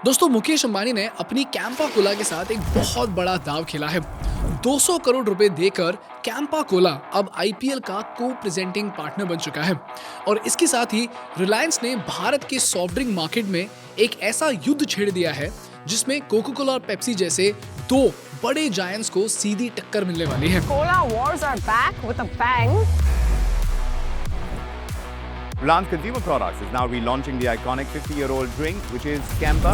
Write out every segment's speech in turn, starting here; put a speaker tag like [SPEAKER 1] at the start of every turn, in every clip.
[SPEAKER 1] दोस्तों मुकेश अंबानी ने अपनी कैंपा कोला के साथ एक बहुत बड़ा दाव खेला है। 200 करोड़ रुपए देकर कैंपा कोला अब आईपीएल का को प्रेजेंटिंग पार्टनर बन चुका है और इसके साथ ही रिलायंस ने भारत के सॉफ्ट ड्रिंक मार्केट में एक ऐसा युद्ध छेड़ दिया है जिसमें कोको कोला और पेप्सी जैसे दो बड़े जायंट्स को सीधी टक्कर मिलने वाली है।
[SPEAKER 2] Cola wars are back with a bang.
[SPEAKER 3] Reliance Consumer Products is now relaunching the iconic 50-year-old drink, which is Campa.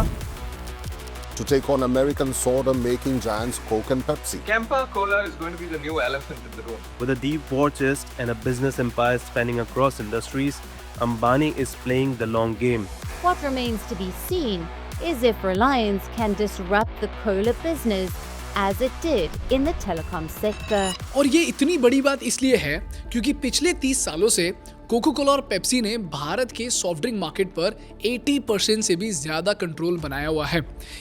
[SPEAKER 4] To take on American soda-making giants Coke and Pepsi.
[SPEAKER 5] Campa Cola is going to be the new elephant in the room.
[SPEAKER 6] With a deep war chest and a business empire spanning across industries, Ambani is playing the long game.
[SPEAKER 7] What remains to be seen is if Reliance can disrupt the cola business as it did in the telecom sector.
[SPEAKER 1] और ये इतनी बड़ी बात इसलिए है क्योंकि पिछले 30 सालों से कोको कोला और पेप्सी ने भारत के सॉफ्ट ड्रिंक मार्केट पर 80% से भी ज्यादा कंट्रोल बनाया हुआ है।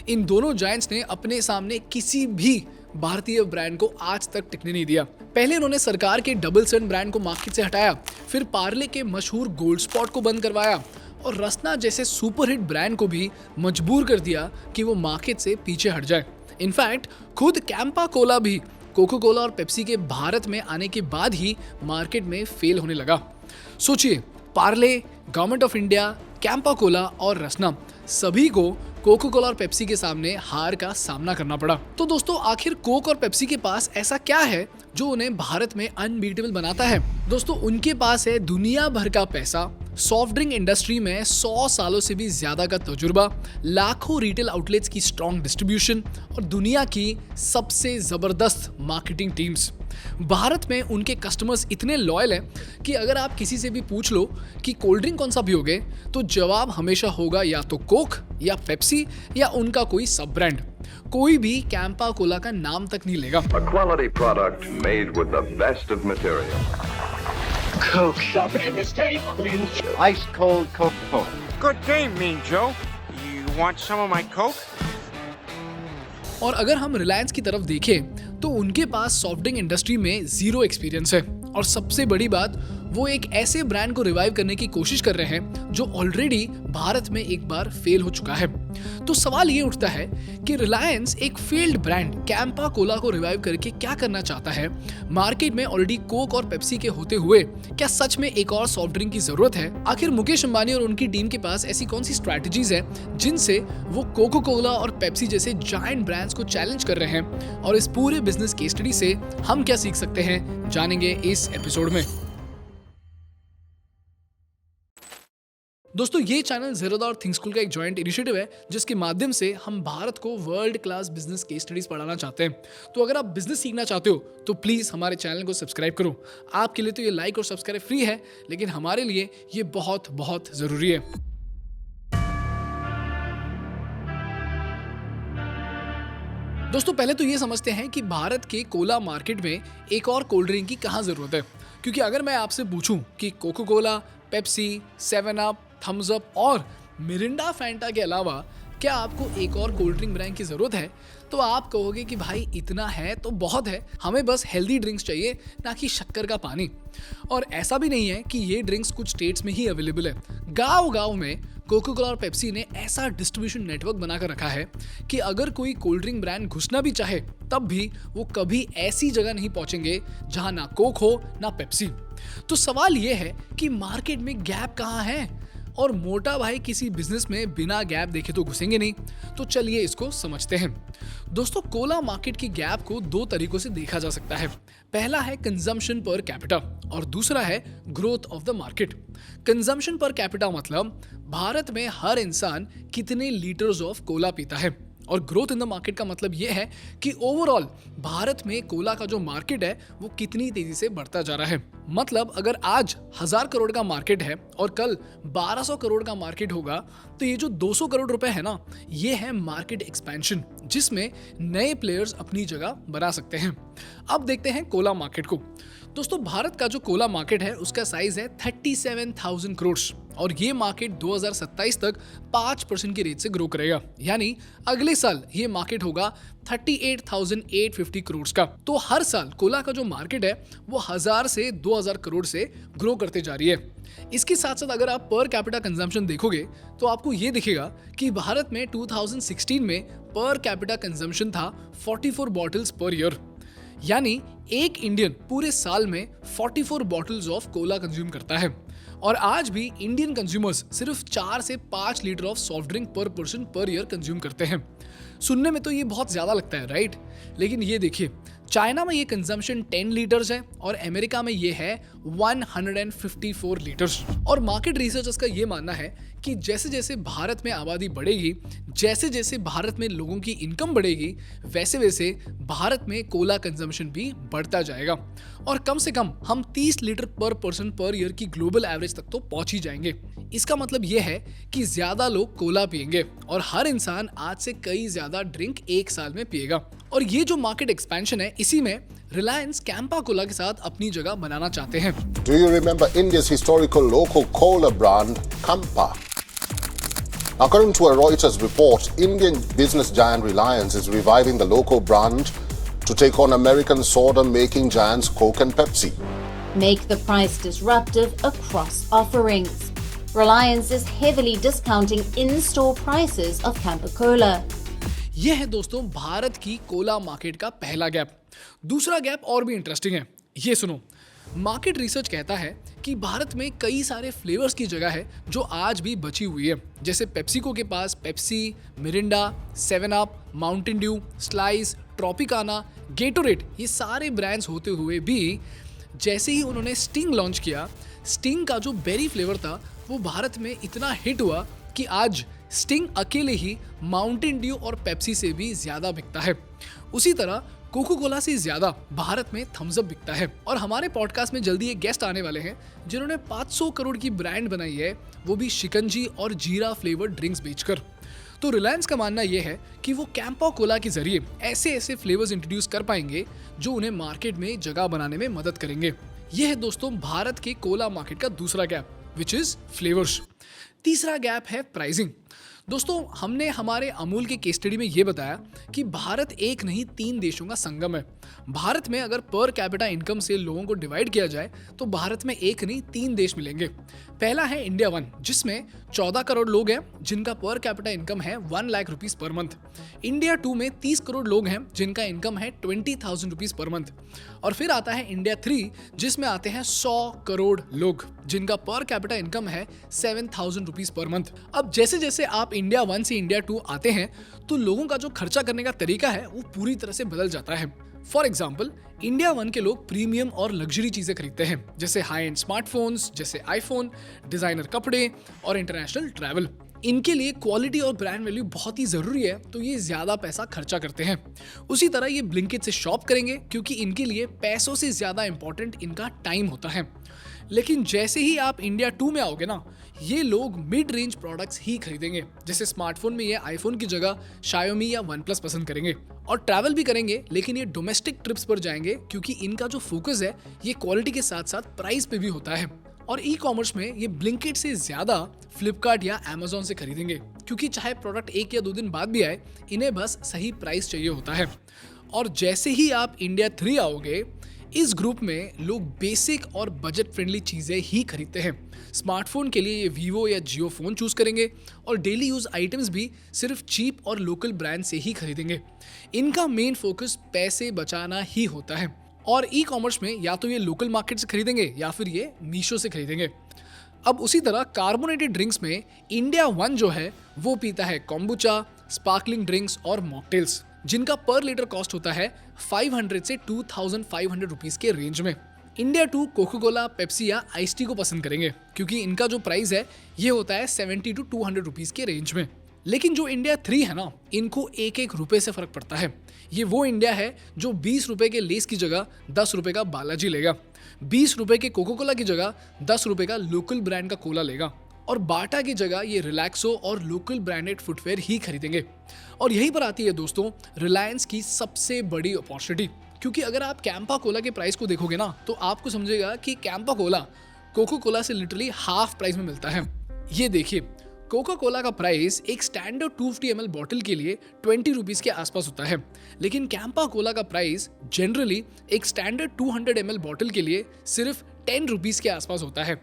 [SPEAKER 1] इन दोनों जायंट्स ने अपने सामने किसी भी भारतीय ब्रांड को आज तक टिकने नहीं दिया। पहले इन्होंने सरकार के डबल सन ब्रांड को मार्केट से हटाया, फिर पार्ले के मशहूर गोल्ड स्पॉट को बंद करवाया और रसना जैसे सुपरहिट ब्रांड को भी मजबूर कर दिया कि वो मार्केट से पीछे हट जाए। इनफैक्ट खुद कैंपा कोला भी कोको कोला और पेप्सी के भारत में आने के बाद ही मार्केट में फेल होने लगा। सोचिए, Parle, government of India, Campa Cola और रसना सभी को कोको कोला और पेप्सी के सामने हार का सामना करना पड़ा। तो दोस्तों आखिर कोक और पेप्सी के पास ऐसा क्या है जो उन्हें भारत में अनबीटेबल बनाता है? दोस्तों उनके पास है दुनिया भर का पैसा, सॉफ्ट ड्रिंक इंडस्ट्री में 100 सालों से भी ज्यादा का तजुर्बा, लाखों रिटेल आउटलेट्स की स्ट्रॉन्ग डिस्ट्रीब्यूशन और दुनिया की सबसे जबरदस्त मार्केटिंग टीम्स। भारत में उनके कस्टमर्स इतने लॉयल हैं कि अगर आप किसी से भी पूछ लो कि कोल्ड ड्रिंक कौन सा पियोगे तो जवाब हमेशा होगा या तो कोक या पेप्सी या उनका कोई सब ब्रांड। कोई भी कैंपा कोला का नाम तक नहीं लेगा।
[SPEAKER 8] A quality product made with the best of material.
[SPEAKER 5] Coke. Stop it in this table, please.
[SPEAKER 3] Ice cold Coca-Cola.
[SPEAKER 9] Good game, Mean Joe. You want some of my Coke?
[SPEAKER 1] और अगर हम रिलायंस की तरफ देखें तो उनके पास सॉफ्ट ड्रिंक इंडस्ट्री में zero experience है और सबसे बड़ी बात वो एक ऐसे ब्रांड को रिवाइव करने की कोशिश कर रहे हैं जो ऑलरेडी भारत में एक बार फेल हो चुका है। तो सवाल ये उठता है कि रिलायंस एक फेल्ड ब्रांड कैंपा कोला को रिवाइव करके क्या करना चाहता है? मार्केट में ऑलरेडी कोक और पेप्सी के होते हुए क्या सच में एक और सॉफ्ट ड्रिंक की जरूरत है? आखिर मुकेश अंबानी और उनकी टीम के पास ऐसी कौन सी स्ट्रैटेजीज है जिनसे वो कोको कोला और पेप्सी जैसे जायंट ब्रांड्स को चैलेंज कर रहे हैं? और इस पूरे बिजनेस केस स्टडी से हम क्या सीख सकते हैं, जानेंगे इस एपिसोड में। दोस्तों ये चैनल ज़ेरोधा और थिंक स्कूल का एक जॉइंट इनिशिएटिव है जिसके माध्यम से हम भारत को world class business case studies पढ़ाना चाहते हैं। तो अगर आप बिजनेस सीखना चाहते हो तो प्लीज़ हमारे चैनल को सब्सक्राइब करो। आपके लिए तो ये लाइक और सब्सक्राइब फ्री है, लेकिन हमारे लिए ये बहुत बहुत ज़रूरी है। दोस्तों पहले तो ये समझते हैं कि भारत के कोला मार्केट में एक और कोल्ड ड्रिंक की कहाँ ज़रूरत है, क्योंकि अगर मैं आपसे पूछूं कि Coca Cola, Pepsi, 7 Up, Thums Up और मिरिंडा फैंटा के अलावा क्या आपको एक और कोल्ड ड्रिंक ब्रांड की ज़रूरत है, तो आप कहोगे कि भाई इतना है तो बहुत है, हमें बस हेल्दी ड्रिंक्स चाहिए, ना कि शक्कर का पानी। और ऐसा भी नहीं है कि ये ड्रिंक्स कुछ स्टेट्स में ही अवेलेबल है। गांव-गांव में कोको कोला और पेप्सी ने ऐसा डिस्ट्रीब्यूशन नेटवर्क बनाकर रखा है कि अगर कोई कोल्ड ड्रिंक ब्रांड घुसना भी चाहे तब भी वो कभी ऐसी जगह नहीं पहुंचेंगे जहां ना कोक हो ना पेप्सी। तो सवाल ये है कि मार्केट में गैप कहाँ है और मोटा भाई किसी बिजनेस में बिना गैप देखे तो घुसेंगे नहीं। तो चलिए इसको समझते हैं। दोस्तों कोला मार्केट की गैप को दो तरीकों से देखा जा सकता है। पहला है कंजम्पशन पर कैपिटा और दूसरा है growth of the market. Consumption per capita मतलब भारत में हर इंसान कितने लीटर्स ऑफ कोला पीता है, और ग्रोथ इन द मार्केट का मतलब ये है कि ओवरऑल भारत में कोला का जो मार्केट है वो कितनी तेजी से बढ़ता जा रहा है। मतलब अगर आज 1000 करोड़ का मार्केट है और कल 1200 करोड़ का मार्केट होगा तो ये जो 200 करोड़ रुपए है ना, ये है मार्केट एक्सपेंशन जिसमें नए प्लेयर्स अपनी जगह बना सकते हैं। अब देखते हैं कोला मार्केट को। दोस्तों भारत का जो कोला मार्केट है उसका साइज है 37,000 करोड़ और ये मार्केट 2027 तक 5% की रेट से ग्रो करेगा। यानी अगले साल ये मार्केट होगा 38,850 करोड़ का। तो हर साल कोला का जो मार्केट है वो 1000 से 2000 करोड़ से ग्रो करते जा रही है। इसके साथ साथ अगर आप पर कैपिटा कंजम्पशन देखोगे तो आपको ये दिखेगा कि भारत में 2016 में पर कैपिटा कंजम्पशन था 44 बॉटल्स पर ईयर। यानी एक इंडियन पूरे साल में 44 बॉटल्स ऑफ कोला कंज्यूम करता है। और आज भी इंडियन कंज्यूमर्स सिर्फ 4 से 5 लीटर ऑफ सॉफ्ट ड्रिंक पर पर्सन पर ईयर कंज्यूम करते हैं। सुनने में तो ये बहुत ज्यादा लगता है, राइट? लेकिन ये देखिए, चाइना में ये कंजम्पशन 10 लीटर्स है और अमेरिका में ये है 154 लीटर्स। और मार्केट रिसर्चर्स का ये मानना है कि जैसे जैसे भारत में आबादी बढ़ेगी, जैसे जैसे भारत में लोगों की इनकम बढ़ेगी, वैसे वैसे भारत में कोला कंजम्पशन भी बढ़ता जाएगा और कम से कम हम 30 लीटर पर पर्सन पर ईयर की ग्लोबल एवरेज तक तो पहुंच ही जाएंगे। इसका मतलब यह है कि ज्यादा लोग कोला पिएंगे और हर इंसान आज से कई ज्यादा ड्रिंक एक साल में पिएगा। और ये जो मार्केट एक्सपेंशन है, इसी में रिलायंस कैंपा कोला के साथ अपनी जगह बनाना चाहते हैं।
[SPEAKER 4] Do you remember India's historical local cola brand, Campa? According to a Reuters report, Indian business giant Reliance is reviving the local brand to take on American soda-making giants Coke and Pepsi.
[SPEAKER 7] Make the price disruptive across offerings. Reliance is heavily discounting in-store prices of Campa Cola.
[SPEAKER 1] यह है दोस्तों भारत की Cola market का पहला gap. दूसरा gap और भी interesting है, ये सुनो। मार्केट रिसर्च कहता है कि भारत में कई सारे फ्लेवर्स की जगह है जो आज भी बची हुई है। जैसे पेप्सिको के पास Pepsi, Mirinda, 7 up, Mountain Dew, Slice, Tropicana, Gatorade, ये सारे ब्रांड्स होते हुए भी जैसे ही उन्होंने स्टिंग लॉन्च किया, स्टिंग का जो बेरी फ्लेवर था वो भारत में इतना हिट हुआ कि आज स्टिंग अकेले ही माउंटेन ड्यू और पेप्सी से भी ज्यादा बिकता है। उसी तरह कोको कोला से ज्यादा भारत में थम्स अप बिकता है। और हमारे पॉडकास्ट में जल्दी एक गेस्ट आने वाले हैं जिन्होंने 500 करोड़ की ब्रांड बनाई है, वो भी शिकंजी और जीरा फ्लेवर्ड ड्रिंक्स बेचकर। तो रिलायंस का मानना यह है कि वो कैंपा कोला के जरिए ऐसे ऐसे फ्लेवर्स इंट्रोड्यूस कर पाएंगे जो उन्हें मार्केट में जगह बनाने में मदद करेंगे। यह है दोस्तों भारत के कोला मार्केट का दूसरा गैप, विच इज फ्लेवर्स। तीसरा गैप है प्राइसिंग। दोस्तों हमने हमारे अमूल के केस स्टडी में ये बताया कि भारत एक नहीं 3 देशों का संगम है। भारत में अगर पर कैपिटा इनकम से लोगों को डिवाइड किया जाए तो भारत में एक नहीं 3 देश मिलेंगे। पहला है इंडिया 1, जिसमें 14 करोड़ लोग हैं जिनका पर कैपिटा इनकम है 1 lakh rupees per month. India 2 में 30 करोड़ लोग हैं जिनका इनकम है 20,000 रुपीस पर मंथ। और फिर आता है इंडिया 3, जिसमें आते हैं 100 करोड़ लोग जिनका पर कैपिटा इनकम है 7,000 रुपीस पर मंथ। अब जैसे जैसे आप इंडिया 1 से इंडिया 2 आते हैं तो लोगों का जो खर्चा करने का तरीका है वो पूरी तरह से बदल जाता है। फॉर एग्जाम्पल, इंडिया 1 के लोग प्रीमियम और लग्जरी चीजें खरीदते हैं, जैसे हाई एंड स्मार्टफोन्स, जैसे आईफोन, डिजाइनर कपड़े और इंटरनेशनल ट्रैवल। इनके लिए क्वालिटी और ब्रांड वैल्यू बहुत ही जरूरी है, तो ये ज्यादा पैसा खर्चा करते हैं। उसी तरह ये ब्लिंकिट से शॉप करेंगे क्योंकि इनके लिए पैसों से ज्यादा इंपॉर्टेंट इनका टाइम होता है। लेकिन जैसे ही आप इंडिया 2 में आओगे ना, ये लोग मिड रेंज प्रोडक्ट्स ही खरीदेंगे। जैसे स्मार्टफोन में ये आईफोन की जगह शायोमी या OnePlus पसंद करेंगे। और ट्रैवल भी करेंगे, लेकिन ये डोमेस्टिक ट्रिप्स पर जाएंगे क्योंकि इनका जो फोकस है ये क्वालिटी के साथ साथ प्राइस पे भी होता है। और ई कॉमर्स में ये ब्लिंकिट से ज्यादा फ्लिपकार्ट या अमेजोन से खरीदेंगे क्योंकि चाहे प्रोडक्ट 1 या 2 दिन बाद भी आए, इन्हें बस सही प्राइस चाहिए होता है। और जैसे ही आप इंडिया 3 आओगे, इस ग्रुप में लोग बेसिक और बजट फ्रेंडली चीजें ही खरीदते हैं। स्मार्टफोन के लिए ये वीवो या जियो फोन चूज करेंगे और डेली यूज आइटम्स भी सिर्फ चीप और लोकल ब्रांड से ही खरीदेंगे। इनका मेन फोकस पैसे बचाना ही होता है। और ई कॉमर्स में या तो ये लोकल मार्केट से खरीदेंगे या फिर ये मीशो से खरीदेंगे। अब उसी तरह कार्बोनेटेड ड्रिंक्स में इंडिया 1 जो है वो पीता है कॉम्बुचा, स्पार्कलिंग ड्रिंक्स और मॉकटेल्स, जिनका पर लीटर कॉस्ट होता है 500 से 2,500 रुपीस के रेंज में। इंडिया 2 कोको कोला, पेप्सी या आइस टी को पसंद करेंगे क्योंकि इनका जो प्राइस है ये होता है 70 to 200 रुपीस के रेंज में। लेकिन जो इंडिया 3 है ना, इनको 1-1 रुपए से फर्क पड़ता है। ये वो इंडिया है जो 20 रुपए के लेस की जगह 10 रुपए का बालाजी लेगा, 20 रुपए के कोको कोला की जगह 10 रुपए का लोकल ब्रांड का कोला लेगा, और बाटा की जगह ये रिलैक्सो और लोकल ब्रांडेड फुटवेयर ही खरीदेंगे। और यहीं पर आती है दोस्तों रिलायंस की सबसे बड़ी अपॉर्चुनिटी। क्योंकि अगर आप कैंपा कोला के प्राइस को देखोगे ना तो आपको समझेगा कि कैंपा कोला कोको कोला से लिटरली हाफ प्राइस में मिलता है। ये देखिए, कोका कोला का प्राइस एक स्टैंडर्ड 250 ml बॉटल के लिए 20 रुपीज़ के आसपास होता है, लेकिन कैंपा कोला का प्राइस जनरली एक स्टैंडर्ड 200 ml बॉटल के लिए सिर्फ 10 रुपीज़ के आसपास होता है।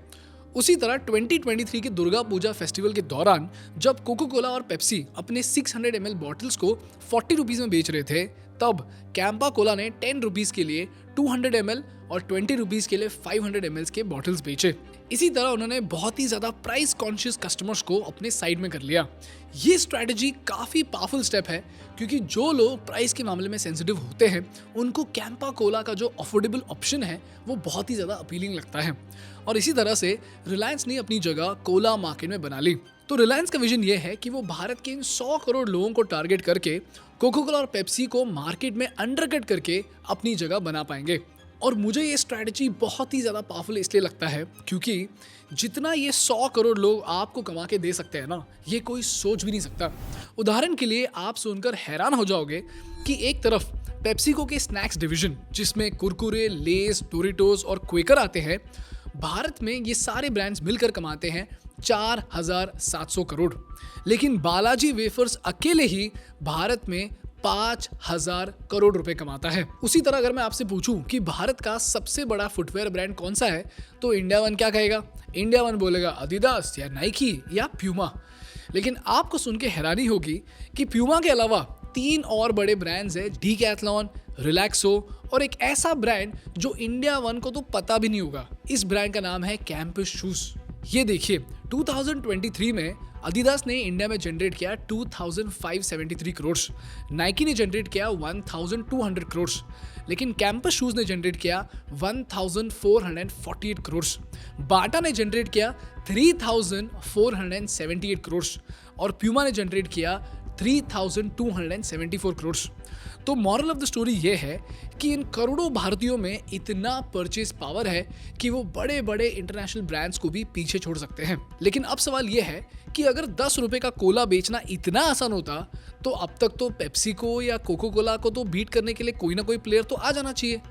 [SPEAKER 1] उसी तरह 2023 के दुर्गा पूजा फेस्टिवल के दौरान जब कोको कोला और पेप्सी अपने 600 ml बॉटल्स को 40 रुपीज़ में बेच रहे थे, तब कैंपा कोला ने 10 रुपीज़ के लिए 200 ml और 20 रुपीज़ के लिए 500 ml के बॉटल्स बेचे। इसी तरह उन्होंने बहुत ही ज़्यादा प्राइस कॉन्शियस कस्टमर्स को अपने साइड में कर लिया। ये स्ट्रैटेजी काफ़ी पावरफुल स्टेप है, क्योंकि जो लोग प्राइस के मामले में सेंसिटिव होते हैं उनको कैंपा कोला का जो अफोर्डेबल ऑप्शन है वो बहुत ही ज़्यादा अपीलिंग लगता है। और इसी तरह से रिलायंस ने अपनी जगह कोला मार्केट में बना ली। तो रिलायंस का विजन ये है कि वो भारत के इन 100 करोड़ लोगों को टारगेट करके कोको कोला और पेप्सी को मार्केट में अंडरकट करके अपनी जगह बना पाएंगे। और मुझे ये स्ट्रैटेजी बहुत ही ज़्यादा पावरफुल इसलिए लगता है क्योंकि जितना ये 100 करोड़ लोग आपको कमा के दे सकते हैं ना, ये कोई सोच भी नहीं सकता। उदाहरण के लिए आप सुनकर हैरान हो जाओगे कि एक तरफ पेप्सिको के स्नैक्स डिवीजन जिसमें कुरकुरे, लेस, डोरिटोस और क्वेकर आते हैं, भारत में ये सारे ब्रांड्स मिलकर कमाते हैं 4700 करोड़, लेकिन बालाजी वेफर्स अकेले ही भारत में 5000 करोड़ रुपए कमाता है। उसी तरह अगर मैं आपसे पूछूं कि भारत का सबसे बड़ा फुटवेयर ब्रांड कौन सा है, तो इंडिया वन क्या कहेगा? इंडिया वन बोलेगा अडिडास या नाइकी या प्यूमा। लेकिन आपको सुन के हैरानी होगी कि प्यूमा के अलावा 3 और बड़े ब्रांड्स हैं, डीकैथलॉन, रिलैक्सो और एक ऐसा ब्रांड जो इंडिया वन को तो पता भी नहीं होगा। इस ब्रांड का नाम है कैंपस शूज। ये देखिए, 2023 में अडिडास ने इंडिया में जनरेट किया 2573 करोड़, नाइकी ने जनरेट किया 1200 करोड़, लेकिन कैंपस शूज ने जनरेट किया 1448 करोड़, बाटा ने जनरेट किया 3478 करोड़ और प्यूमा ने जनरेट किया 3274 करोड़। तो मॉरल ऑफ द स्टोरी ये है कि इन करोड़ों भारतीयों में इतना परचेज पावर है कि वो बड़े बड़े इंटरनेशनल ब्रांड्स को भी पीछे छोड़ सकते हैं। लेकिन अब सवाल ये है कि अगर 10 रुपए का कोला बेचना इतना आसान होता तो अब तक तो पेप्सी को या कोको कोला को तो बीट करने के लिए कोई ना कोई प्लेयर तो आ जाना चाहिए।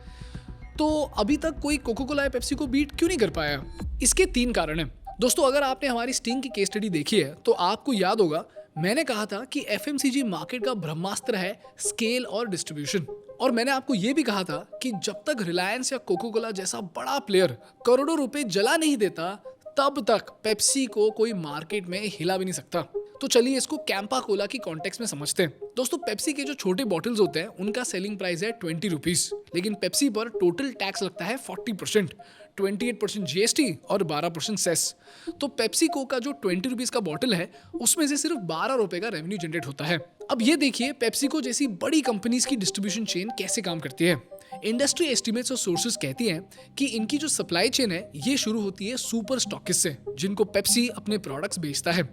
[SPEAKER 1] तो अभी तक कोई कोको कोला या पेप्सी को बीट क्यों नहीं कर पाया? इसके 3 कारण हैं। दोस्तों, अगर आपने हमारी स्टिंग की केस स्टडी देखी है तो आपको याद होगा मैंने कहा था कि FMCG मार्केट का ब्रह्मास्त्र है स्केल और डिस्ट्रीब्यूशन। और मैंने आपको यह भी कहा था कि जब तक रिलायंस या कोको कोला जैसा बड़ा प्लेयर करोड़ों रुपए जला नहीं देता तब तक पेप्सी को कोई मार्केट में हिला भी नहीं सकता। तो चलिए इसको कैंपा कोला की कॉन्टेक्स्ट में समझते हैं। दोस्तों, पेप्सी के जो छोटे बॉटल्स होते हैं उनका सेलिंग प्राइस है 20 रुपीज, लेकिन पेप्सी पर टोटल टैक्स लगता है 40%, 28% GST और 12% सेस। तो पेप्सी को का जो 20 रुपीज का बॉटल है उसमें से सिर्फ 12 रुपए का रेवेन्यू जनरेट होता है। अब ये देखिए पेप्सी को जैसी बड़ी कंपनीज की डिस्ट्रीब्यूशन चेन कैसे काम करती है। इंडस्ट्री एस्टिमेट्स और सोर्सेज कहती हैं कि इनकी जो सप्लाई चेन है ये शुरू होती है सुपर स्टॉकिस्ट से, जिनको पेप्सी अपने प्रोडक्ट्स बेचता है।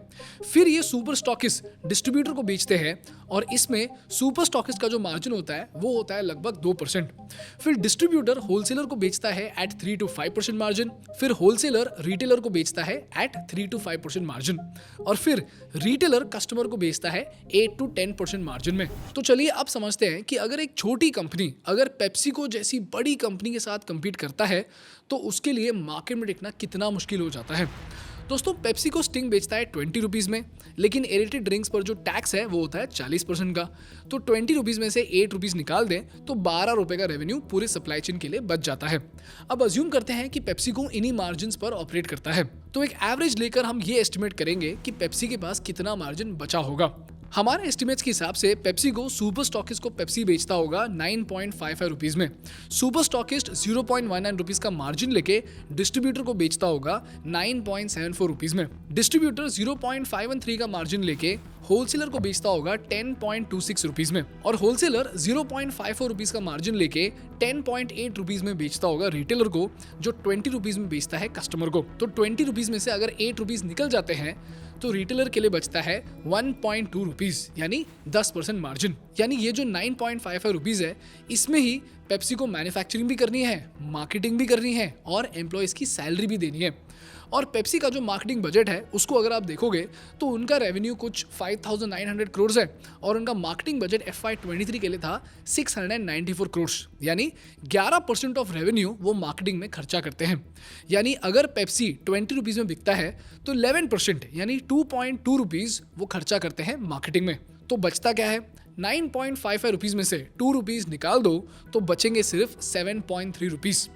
[SPEAKER 1] फिर ये सुपर स्टॉकिस्ट डिस्ट्रीब्यूटर को बेचते हैं और इसमें सुपर स्टॉकिस्ट का जो मार्जिन होता है वो होता है लगभग 2%। फिर डिस्ट्रीब्यूटर होलसेलर को बेचता है एट 3 to 5% मार्जिन, फिर होलसेलर रिटेलर को बेचता है एट 3 to 5% मार्जिन और फिर रिटेलर कस्टमर को बेचता है 8 to 10% मार्जिन में। तो चलिए अब समझते हैं कि अगर एक छोटी कंपनी अगर पेप्सी को जैसी बड़ी कंपनी के साथ compete करता है तो उसके लिए मार्केट में टिकना कितना मुश्किल हो जाता है। दोस्तों, पेप्सी को स्टिंग बेचता है 20 रुपीज़ में, लेकिन एरेटेड ड्रिंक्स पर जो टैक्स है वो होता है 40% का। तो 20 रुपीज़ में से 8 रुपीज़ निकाल दें तो 12 रुपए का रेवेन्यू पूरे सप्लाई चेन के लिए बच जाता है। अब अज्यूम करते हैं कि पेप्सी को इन्हीं मार्जिन पर ऑपरेट करता है, तो एक एवरेज लेकर हम ये एस्टिमेट करेंगे कि पेप्सी के पास कितना मार्जिन बचा होगा। हमारे एस्टिमेट्स के हिसाब से पेप्सी को सुपर स्टॉकिस्ट को पेप्सी बेचता होगा 9.55 रुपीज़ में, सुपर स्टॉकिस्ट 0.19 रुपीज़ का मार्जिन लेके डिस्ट्रीब्यूटर को बेचता होगा 9.74 रुपीज़ में, डिस्ट्रीब्यूटर 0.513 का मार्जिन लेके होलसेलर को बेचता होगा 10.26 रुपीज़ में और होलसेलर 0.54 रुपीज़ का मार्जिन लेके 10.8 रुपीज़ में बेचता होगा रिटेलर को, जो 20 रुपीज़ में बेचता है कस्टमर को। तो 20 रुपीज़ में से अगर 8 रुपीज़ निकल जाते हैं तो रिटेलर के लिए बचता है 1.2 रुपीज़ यानी 10% मार्जिन। यानी ये जो 9.55 रुपीज़ है इसमें ही पेप्सी को मैन्युफैक्चरिंग भी करनी है, मार्केटिंग भी करनी है और एम्प्लॉयज़ की सैलरी भी देनी है। और पेप्सी का जो मार्केटिंग बजट है उसको अगर आप देखोगे तो उनका रेवेन्यू कुछ 5,900 करोड़ है और उनका मार्केटिंग बजट FY23 के लिए था 694 करोड़, यानी 11% ऑफ रेवेन्यू वो मार्केटिंग में खर्चा करते हैं। यानी अगर पेप्सी 20 रुपीज़ में बिकता है तो 11% यानी 2.2 रुपीज़ वो खर्चा करते हैं मार्केटिंग में। तो बचता क्या है? 9.55 रुपीज़ में से 2 रुपीज़ निकाल दो तो बचेंगे सिर्फ 7.3 रुपीज़।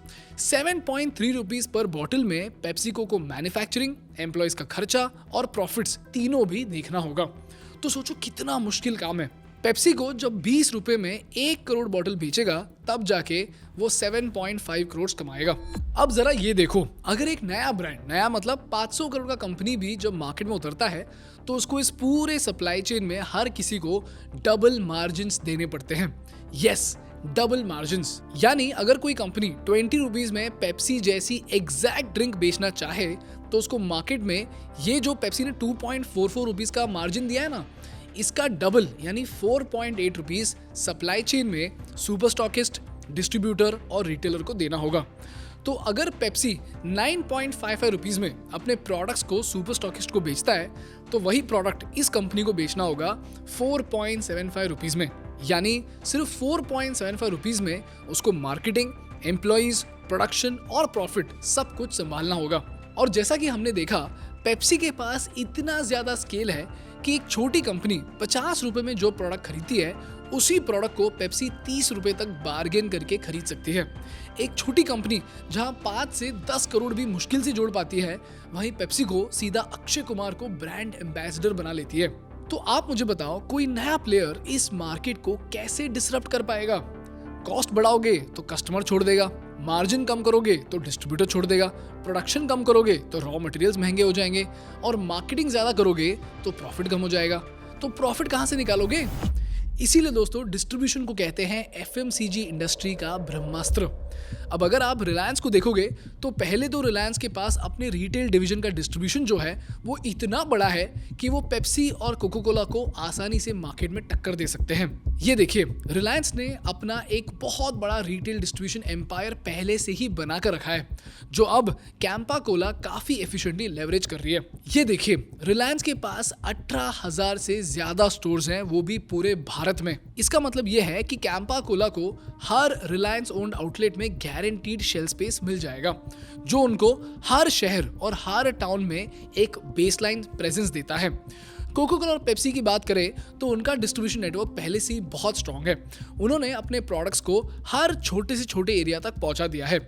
[SPEAKER 1] 7.3 रुपीज़ पर बॉटल में पेप्सिको को मैन्युफैक्चरिंग, एम्प्लॉयज़ का खर्चा और प्रॉफिट्स तीनों भी देखना होगा। तो सोचो कितना मुश्किल काम है। पेप्सिको जब 20 रुपए में 1 करोड़ बॉटल बेचेगा तब जाके वो 7.5 करोड़ कमाएगा। अब जरा ये देखो, अगर एक नया ब्रांड, नया मतलब 500 करोड़ का कंपनी भी जब मार्केट में उतरता है तो उसको इस पूरे सप्लाई चेन में हर किसी को डबल मार्जिन्स देने पड़ते हैं। Yes, double margins. यानी अगर कोई कंपनी 20 रुपीज में पेप्सी जैसी एग्जैक्ट ड्रिंक बेचना चाहे तो उसको मार्केट में ये जो पेप्सी ने 2.44 रुपीज का मार्जिन दिया है ना, इसका डबल यानी 4.8 रुपीज सप्लाई चेन में सुपर स्टॉकिस्ट, डिस्ट्रीब्यूटर और रिटेलर को देना होगा। तो अगर पेप्सी 9.55 रुपीज में अपने प्रोडक्ट्स को सुपर स्टॉकिस्ट को बेचता है तो वही प्रोडक्ट इस कंपनी को बेचना होगा 4.75 रुपीज में। यानी सिर्फ 4.75 रुपीज में उसको मार्केटिंग, एम्प्लॉइज, प्रोडक्शन और प्रॉफिट सब कुछ संभालना होगा। और जैसा कि हमने देखा, पेप्सी के पास इतना ज्यादा स्केल है कि एक छोटी कंपनी 50 रुपए में जो प्रोडक्ट खरीदती है उसी प्रोडक्ट को पेप्सी 30 रुपए तक बार्गेन करके खरीद सकती है। एक छोटी कंपनी जहां 5 से 10 करोड़ भी मुश्किल से जोड़ पाती है, वहीं पेप्सी को सीधा अक्षय कुमार को ब्रांड एम्बेसडर बना लेती है। तो आप मुझे बताओ, कोई नया प्लेयर इस मार्केट को कैसे डिसरप्ट कर पाएगा? कॉस्ट बढ़ाओगे तो कस्टमर छोड़ देगा, मार्जिन कम करोगे तो डिस्ट्रीब्यूटर छोड़ देगा, प्रोडक्शन कम करोगे तो रॉ मटेरियल्स महंगे हो जाएंगे और मार्केटिंग ज्यादा करोगे तो प्रॉफिट कम हो जाएगा। तो प्रॉफिट कहां से निकालोगे? इसीलिए दोस्तों डिस्ट्रीब्यूशन को कहते हैं FMCG इंडस्ट्री का ब्रह्मास्त्र। अब अगर आप रिलायंस को देखोगे तो पहले तो रिलायंस के पास अपने रिटेल डिवीजन का डिस्ट्रीब्यूशन जो है वो इतना बड़ा है कि वो पेप्सी और कोको कोला को आसानी से मार्केट में टक्कर दे सकते हैं। ये देखिए, रिलायंस ने अपना एक बहुत बड़ा रिटेल डिस्ट्रीब्यूशन एम्पायर पहले से ही बना कर रखा है, जो अब कैंपा कोला काफी एफिशिएंटली लेवरेज कर रही है। ये देखिए, रिलायंस के पास 18,000 से ज्यादा स्टोर्स हैं, वो भी पूरे भारत में। इसका मतलब ये है कि कैंपा कोला को हर रिलायंस ओन्ड आउटलेट में गारंटीड शेल्फ स्पेस मिल जाएगा, जो उनको हर शहर और हर टाउन में एक बेसलाइन प्रेजेंस देता है। कोको कोला और पेप्सी की बात करें तो उनका डिस्ट्रीब्यूशन नेटवर्क पहले से ही बहुत स्ट्रांग है। उन्होंने अपने प्रोडक्ट्स को हर छोटे से छोटे एरिया तक पहुंचा दिया है।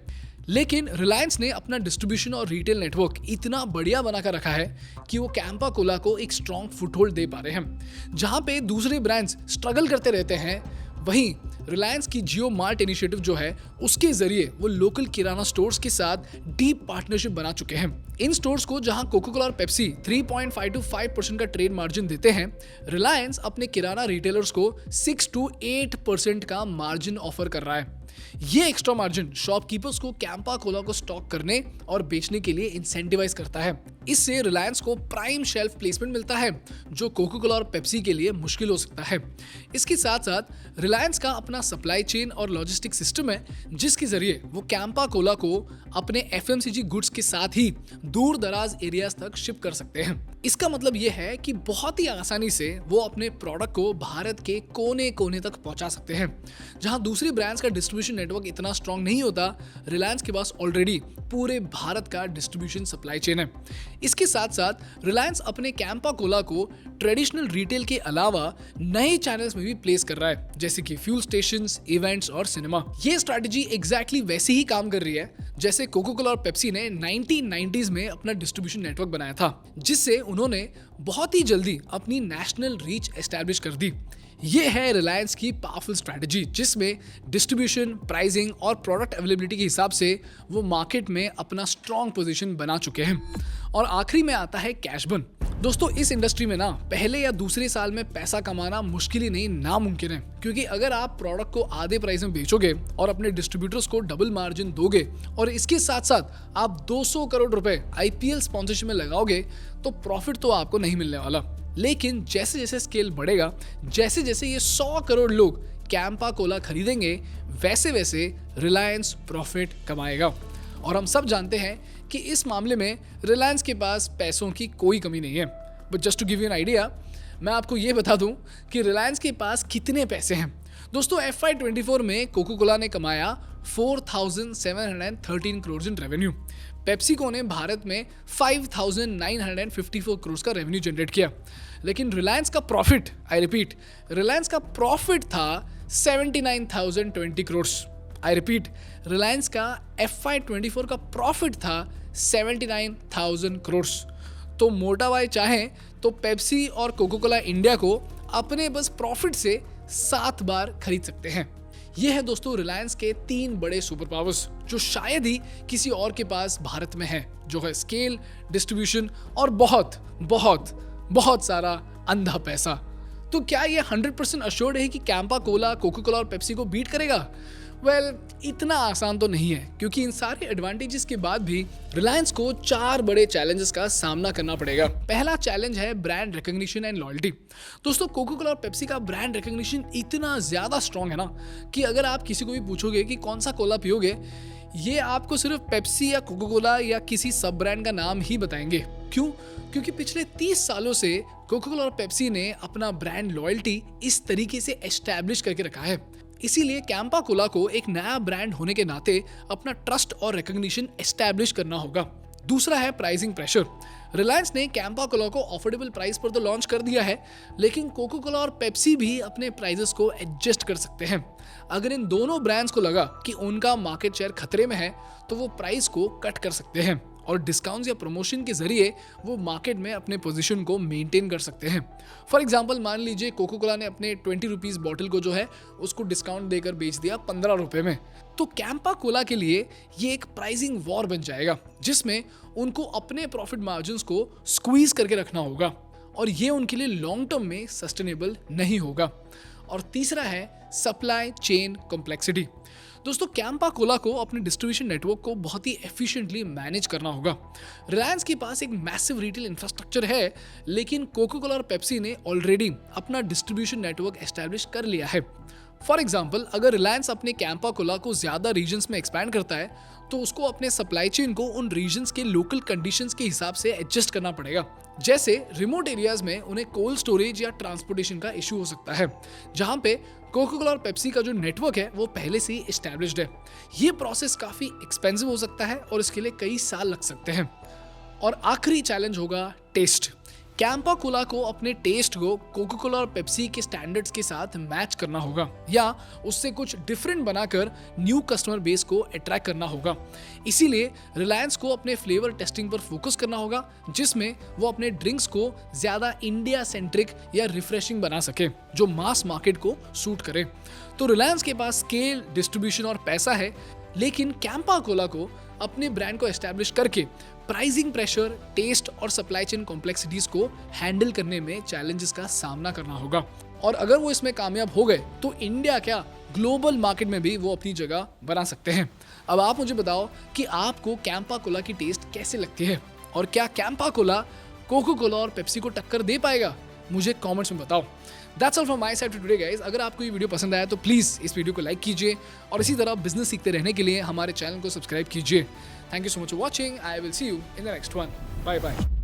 [SPEAKER 1] लेकिन रिलायंस ने अपना डिस्ट्रीब्यूशन और रिटेल नेटवर्क इतना बढ़िया बनाकर रखा है कि वो कैंपा कोला को एक स्ट्रांग फुटहोल्ड दे पा रहे हैं। जहां पे दूसरे ब्रांड्स स्ट्रगल करते रहते हैं, वहीं रिलायंस की जियो मार्ट इनिशिएटिव जो है उसके जरिए वो लोकल किराना स्टोर्स के साथ डीप पार्टनरशिप बना चुके हैं। इन स्टोर्स को जहां कोको कोला और पेप्सी 3.5 to 5% का ट्रेड मार्जिन देते हैं, रिलायंस अपने किराना रिटेलर्स को 6 to 8% का मार्जिन ऑफर कर रहा है। ये एक्स्ट्रा मार्जिन शॉपकीपर्स को कैंपा कोला को स्टॉक करने और बेचने के लिए इंसेंटिवाइज करता है। इससे रिलायंस को प्राइम शेल्फ प्लेसमेंट मिलता है, जो कोको कोला और पेप्सी के लिए मुश्किल हो सकता है। इसके साथ साथ रिलायंस का अपना सप्लाई चेन और लॉजिस्टिक सिस्टम है, जिसके जरिए वो कैंपा कोला को अपने FMCG गुड्स के साथ ही दूर दराज एरियाज तक शिप कर सकते हैं। इसका मतलब ये है कि बहुत ही आसानी से वो अपने प्रोडक्ट को भारत के कोने कोने तक पहुंचा सकते हैं। जहां दूसरी ब्रांड्स का डिस्ट्रीब्यूशन नेटवर्क इतना स्ट्रांग नहीं होता, रिलायंस के पास ऑलरेडी पूरे भारत का डिस्ट्रीब्यूशन सप्लाई चेन है। इसके साथ साथ रिलायंस अपने कैंपा कोला को ट्रेडिशनल रिटेल के अलावा नए चैनल्स में भी प्लेस कर रहा है, जैसे कि फ्यूल स्टेशंस, इवेंट्स और सिनेमा। ये स्ट्रैटेजी एग्जैक्टली वैसे ही काम कर रही है जैसे कोको कोला और पेप्सी ने 1990s में अपना डिस्ट्रीब्यूशन नेटवर्क बनाया था, जिससे उन्होंने बहुत ही जल्दी अपनी नेशनल रीच एस्टैब्लिश कर दी। ये है रिलायंस की पावरफुल स्ट्रैटेजी, जिसमें डिस्ट्रीब्यूशन, प्राइसिंग और प्रोडक्ट अवेलेबिलिटी के हिसाब से वो मार्केट में अपना स्ट्रॉन्ग पोजीशन बना चुके हैं। और आखिरी में आता है कैश बर्न। दोस्तों, इस इंडस्ट्री में ना पहले या दूसरे साल में पैसा कमाना मुश्किल ही नहीं, नामुमकिन है। क्योंकि अगर आप प्रोडक्ट को आधे प्राइस में बेचोगे और अपने डिस्ट्रीब्यूटर्स को डबल मार्जिन दोगे और इसके साथ साथ आप 200 करोड़ रुपए IPL स्पॉन्सरशिप में लगाओगे तो प्रॉफिट तो आपको नहीं मिलने वाला। लेकिन जैसे जैसे स्केल बढ़ेगा, जैसे जैसे ये 100 करोड़ लोग कैंपा कोला खरीदेंगे, वैसे वैसे रिलायंस प्रॉफिट कमाएगा। और हम सब जानते हैं कि इस मामले में रिलायंस के पास पैसों की कोई कमी नहीं है। But just to give you an idea, मैं आपको ये बता दूं कि रिलायंस के पास कितने पैसे हैं। दोस्तों FY24 में कोको कोला ने कमाया 4,713 करोड़ इन रेवेन्यू। पेप्सिको ने भारत में 5,954 करोड़ का रेवेन्यू जनरेट किया। लेकिन रिलायंस का प्रॉफिट, आई रिपीट, रिलायंस का प्रॉफिट था 79,020 करोड़। आई रिपीट, रिलायंस का FY24 का प्रॉफिट था 79,000 करोड़। तो मोटा भाई चाहें तो पेप्सी और कोको कोला इंडिया को अपने बस प्रॉफिट से 7 बार खरीद सकते हैं। ये है दोस्तों रिलायंस के 3 बड़े सुपर पावर्स जो शायद ही किसी और के पास भारत में है, जो है स्केल, डिस्ट्रीब्यूशन और बहुत बहुत बहुत सारा अंधा पैसा। तो क्या ये 100% अश्योर्ड है कि कैंपा कोला कोको कोला और पेप्सी को बीट करेगा? वेल, इतना आसान तो नहीं है, क्योंकि इन सारे एडवांटेजेस के बाद भी रिलायंस को 4 बड़े चैलेंजेस का सामना करना पड़ेगा। पहला चैलेंज है ब्रांड रिकॉग्निशन एंड लॉयल्टी। दोस्तों कोको कोला और पेप्सी का ब्रांड रिकॉग्निशन इतना ज्यादा स्ट्रांग है ना कि अगर आप किसी को भी पूछोगे कि कौन सा कोला पियोगे, ये आपको सिर्फ पेप्सी या कोको कोला या किसी सब ब्रांड का नाम ही बताएंगे। क्यों? क्योंकि पिछले 30 सालों से कोको कोला और पेप्सी ने अपना ब्रांड लॉयल्टी इस तरीके से एस्टैब्लिश करके रखा है। इसीलिए कैंपा कोला को एक नया ब्रांड होने के नाते अपना ट्रस्ट और रिकॉग्निशन एस्टैब्लिश करना होगा। दूसरा है प्राइसिंग प्रेशर। रिलायंस ने कैंपा कोला को अफोर्डेबल प्राइस पर तो लॉन्च कर दिया है, लेकिन कोको कोला और पेप्सी भी अपने प्राइसेस को एडजस्ट कर सकते हैं। अगर इन दोनों ब्रांड्स को लगा कि उनका मार्केट शेयर खतरे में है तो वो प्राइस को कट कर सकते हैं और डिस्काउंट्स या प्रमोशन के जरिए वो मार्केट में अपने पोजीशन को मेंटेन कर सकते हैं। फॉर एग्जांपल मान लीजिए कोको कोला ने अपने 20 रुपीज़ बॉटल को जो है उसको डिस्काउंट देकर बेच दिया 15 रुपए में, तो कैंपा कोला के लिए ये एक प्राइसिंग वॉर बन जाएगा जिसमें उनको अपने प्रॉफिट मार्जिन्स को स्क्वीज करके रखना होगा और ये उनके लिए लॉन्ग टर्म में सस्टेनेबल नहीं होगा। और तीसरा है सप्लाई चेन कॉम्प्लेक्सिटी। दोस्तों कैंपा कोला को अपने डिस्ट्रीब्यूशन नेटवर्क को बहुत ही एफिशिएंटली मैनेज करना होगा। रिलायंस के पास एक मैसिव रिटेल इंफ्रास्ट्रक्चर है, लेकिन कोको कोला और पेप्सी ने ऑलरेडी अपना डिस्ट्रीब्यूशन नेटवर्क एस्टैब्लिश कर लिया है। फॉर एग्जाम्पल, अगर रिलायंस अपने कैंपा कोला को ज्यादा रीजन्स में एक्सपैंड करता है तो उसको अपने सप्लाई चेन को उन रीजन्स के लोकल कंडीशंस के हिसाब से एडजस्ट करना पड़ेगा। जैसे रिमोट एरियाज में उन्हें कोल्ड स्टोरेज या ट्रांसपोर्टेशन का इशू हो सकता है, जहां पे कोको कोला और पेप्सी का जो नेटवर्क है वो पहले से ही एस्टैब्लिश्ड है। ये प्रोसेस काफी एक्सपेंसिव हो सकता है और इसके लिए कई साल लग सकते हैं। और आखिरी चैलेंज होगा टेस्ट। कैंपा कोला को अपने टेस्ट को कोको कोला और पेप्सी के स्टैंडर्ड्स के साथ मैच करना होगा या उससे कुछ डिफरेंट बनाकर न्यू कस्टमर बेस को अट्रैक्ट करना होगा। इसीलिए रिलायंस को अपने फ्लेवर टेस्टिंग पर फोकस करना होगा, जिसमें वो अपने ड्रिंक्स को ज्यादा इंडिया सेंट्रिक या रिफ्रेशिंग बना सके जो मास मार्केट को सूट करे। तो रिलायंस के पास स्केल, डिस्ट्रीब्यूशन और पैसा है, लेकिन कैंपा कोला को अपने ब्रांड को एस्टैब्लिश करके प्राइसिंग प्रेशर, टेस्ट और सप्लाई चेन कॉम्प्लेक्सिटीज को हैंडल करने में चैलेंजेस का सामना करना होगा। और अगर वो इसमें कामयाब हो गए तो इंडिया क्या, ग्लोबल मार्केट में भी वो अपनी जगह बना सकते हैं। अब आप मुझे बताओ कि आपको कैंपा कोला की टेस्ट कैसे लगती है और क्या कैंपा कोला कोको कोला और पेप्सी को टक्कर दे पाएगा? मुझे कमेंट्स में बताओ। That's all from my side for today guys। अगर आपको ये वीडियो पसंद आया तो प्लीज़ इस वीडियो को लाइक कीजिए और इसी तरह बिजनेस सीखते रहने के लिए हमारे चैनल को सब्सक्राइब कीजिए। Thank you so much for watching। I will see you in the next one। Bye bye।